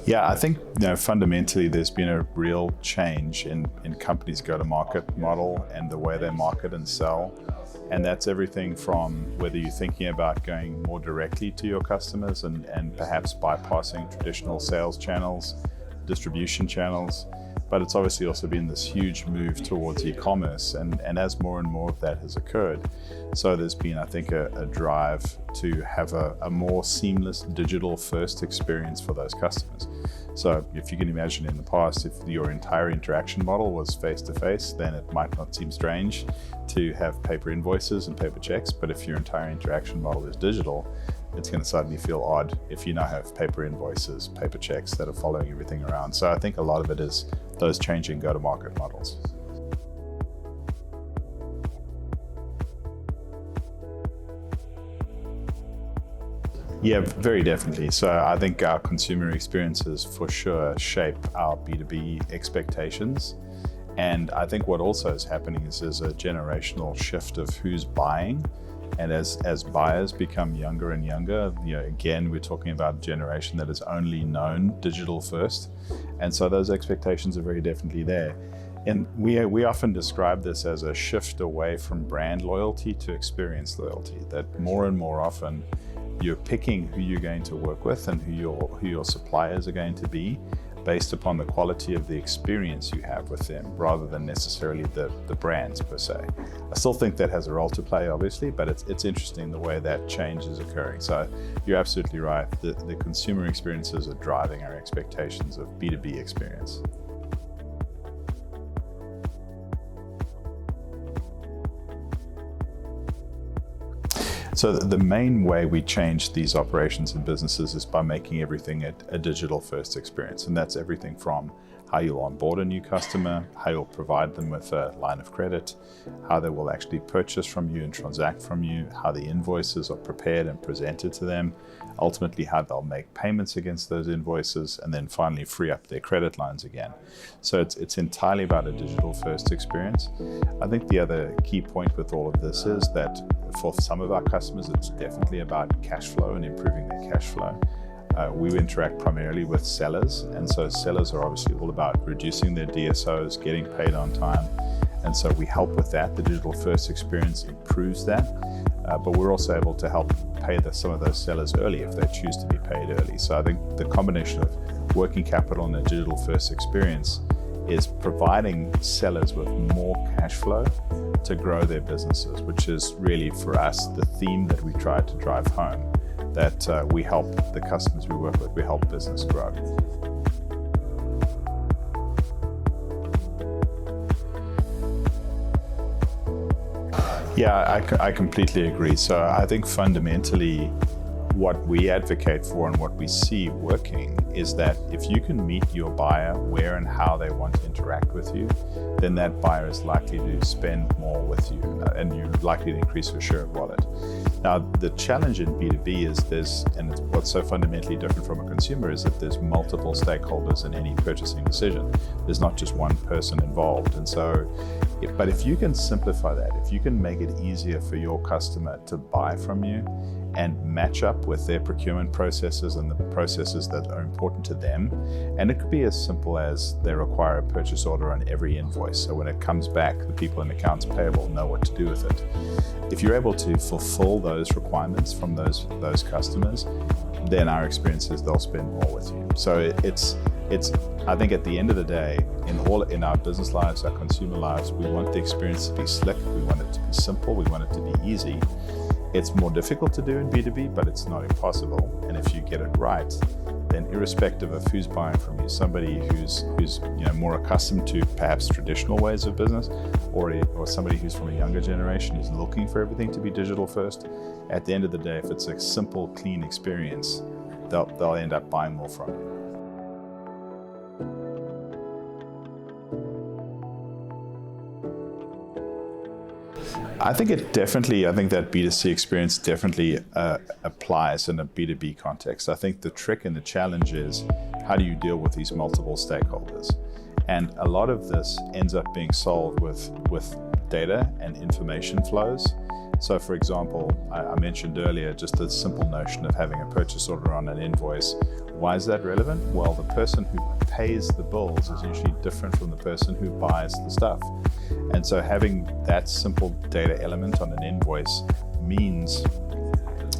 Yeah, I think fundamentally there's been a real change in companies' go-to-market model and the way they market and sell. And that's everything from whether you're thinking about going more directly to your customers and perhaps bypassing traditional sales channels, distribution channels. But it's obviously also been this huge move towards e-commerce, and as more and more of that has occurred, so there's been, I think, a drive to have a more seamless digital first experience for those customers. So if you can imagine in the past, if your entire interaction model was face-to-face, then it might not seem strange to have paper invoices and paper checks, but if your entire interaction model is digital, it's going to suddenly feel odd if you now have paper invoices, paper checks that are following everything around. So I think a lot of it is those changing go-to-market models. Yeah, very definitely. So I think our consumer experiences for sure shape our B2B expectations. And I think what also is happening is there's a generational shift of who's buying. And as buyers become younger and younger, again, we're talking about a generation that has only known digital first. And so those expectations are very definitely there. And we often describe this as a shift away from brand loyalty to experience loyalty, that more and more often you're picking who you're going to work with and who your suppliers are going to be based upon the quality of the experience you have with them, rather than necessarily the brands per se. I still think that has a role to play, obviously, but it's interesting the way that change is occurring. So you're absolutely right. The consumer experiences are driving our expectations of B2B experience. So the main way we change these operations and businesses is by making everything a digital first experience. And that's everything from how you'll onboard a new customer, how you'll provide them with a line of credit, how they will actually purchase from you and transact from you, how the invoices are prepared and presented to them, ultimately how they'll make payments against those invoices, and then finally free up their credit lines again. So it's entirely about a digital first experience. I think the other key point with all of this is that for some of our customers, it's definitely about cash flow and improving their cash flow. We interact primarily with sellers, and so sellers are obviously all about reducing their DSOs, getting paid on time, and so we help with that. The digital first experience improves that, but we're also able to help pay some of those sellers early if they choose to be paid early. So I think the combination of working capital and a digital first experience is providing sellers with more cash flow to grow their businesses, which is really for us the theme that we try to drive home, that we help the customers we work with, we help business grow. Yeah, I completely agree. So I think fundamentally what we advocate for and what we see working is that if you can meet your buyer where and how they want to interact with you, then that buyer is likely to spend more with you and you're likely to increase your share of wallet. Now, the challenge in B2B is what's so fundamentally different from a consumer is that there's multiple stakeholders in any purchasing decision. There's not just one person involved. And so, but if you can simplify that, if you can make it easier for your customer to buy from you and match up with their procurement processes and the processes that are important to them. And it could be as simple as they require a purchase order on every invoice. So when it comes back, the people in accounts payable know what to do with it. If you're able to fulfill those requirements from those customers, then our experience is they'll spend more with you. So it's I think at the end of the day, in our business lives, our consumer lives, we want the experience to be slick, we want it to be simple, we want it to be easy. It's more difficult to do in B2B, but it's not impossible. And if you get it right, then irrespective of who's buying from you, somebody who's more accustomed to perhaps traditional ways of business, or somebody who's from a younger generation who's looking for everything to be digital first, at the end of the day, if it's a simple, clean experience, they'll end up buying more from you. I think that B2C experience definitely applies in a B2B context. I think the trick and the challenge is how do you deal with these multiple stakeholders? And a lot of this ends up being solved with data and information flows. So for example, I mentioned earlier just the simple notion of having a purchase order on an invoice. Why is that relevant? Well, the person who pays the bills is usually different from the person who buys the stuff. And so having that simple data element on an invoice means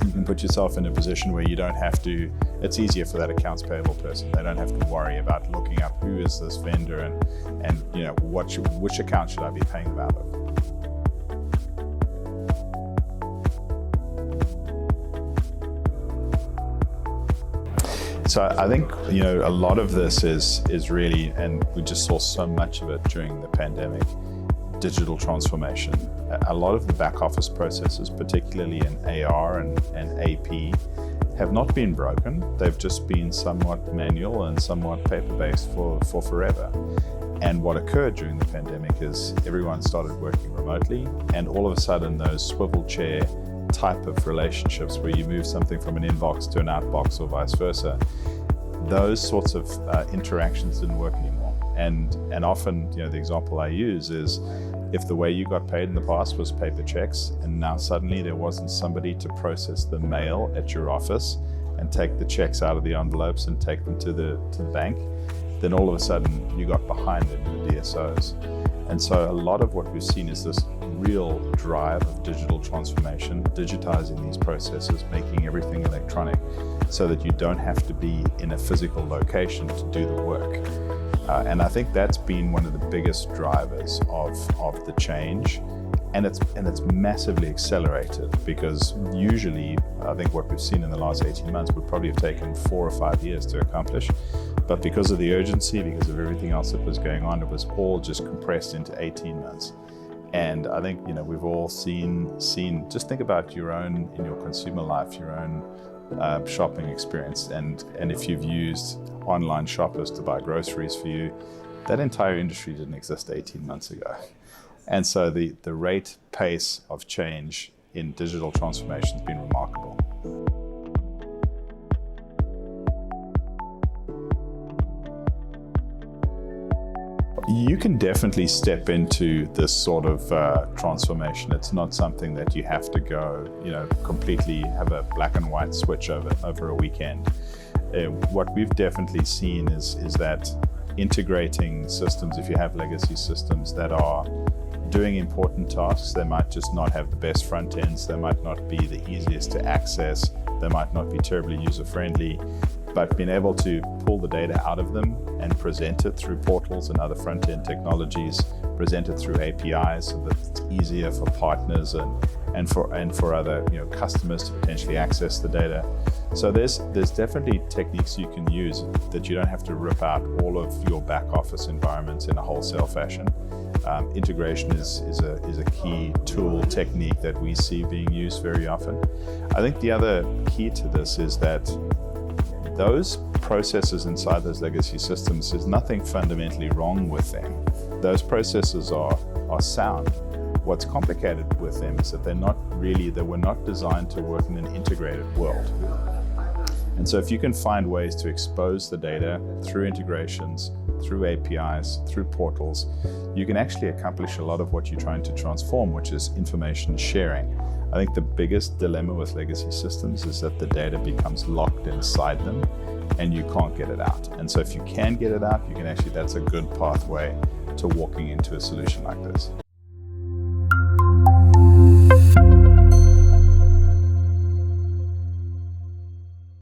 you can put yourself in a position where you don't have to, it's easier for that accounts payable person. They don't have to worry about looking up who is this vendor and you know, which account should I be paying them out of. So I think, you know, a lot of this is really, and we just saw so much of it during the pandemic, digital transformation. A lot of the back office processes, particularly in AR and AP, have not been broken. They've just been somewhat manual and somewhat paper-based for forever. And what occurred during the pandemic is everyone started working remotely, and all of a sudden those swivel chair type of relationships where you move something from an inbox to an outbox or vice versa, those sorts of interactions didn't work anymore. And often, you know, the example I use is if the way you got paid in the past was paper checks, and now suddenly there wasn't somebody to process the mail at your office and take the checks out of the envelopes and take them to the bank, then all of a sudden you got behind in the DSOs. And so a lot of what we've seen is this real drive of digital transformation, digitizing these processes, making everything electronic so that you don't have to be in a physical location to do the work. And I think that's been one of the biggest drivers of the change. And it's massively accelerated, because usually I think what we've seen in the last 18 months would probably have taken 4 or 5 years to accomplish. But because of the urgency, because of everything else that was going on, it was all just compressed into 18 months. And I think, you know, we've all seen, just think about your own, in your consumer life, your own shopping experience. And if you've used online shoppers to buy groceries for you, that entire industry didn't exist 18 months ago. And so the pace of change in digital transformation has been remarkable. You can definitely step into this sort of transformation. It's not something that you have to go, you know, completely have a black and white switch over a weekend. What we've definitely seen is that integrating systems, if you have legacy systems that are doing important tasks, they might just not have the best front ends, they might not be the easiest to access, they might not be terribly user-friendly, but being able to pull the data out of them and present it through portals and other front-end technologies, present it through APIs so that it's easier for partners and for other, you know, customers to potentially access the data. So there's definitely techniques you can use that you don't have to rip out all of your back office environments in a wholesale fashion. Integration is a key tool technique that we see being used very often. I think the other key to this is that those processes inside those legacy systems, there's nothing fundamentally wrong with them. Those processes are sound. What's complicated with them is that they were not designed to work in an integrated world. And so if you can find ways to expose the data through integrations, through APIs, through portals, you can actually accomplish a lot of what you're trying to transform, which is information sharing. I think the biggest dilemma with legacy systems is that the data becomes locked inside them and you can't get it out. And so if you can get it out, that's a good pathway to walking into a solution like this.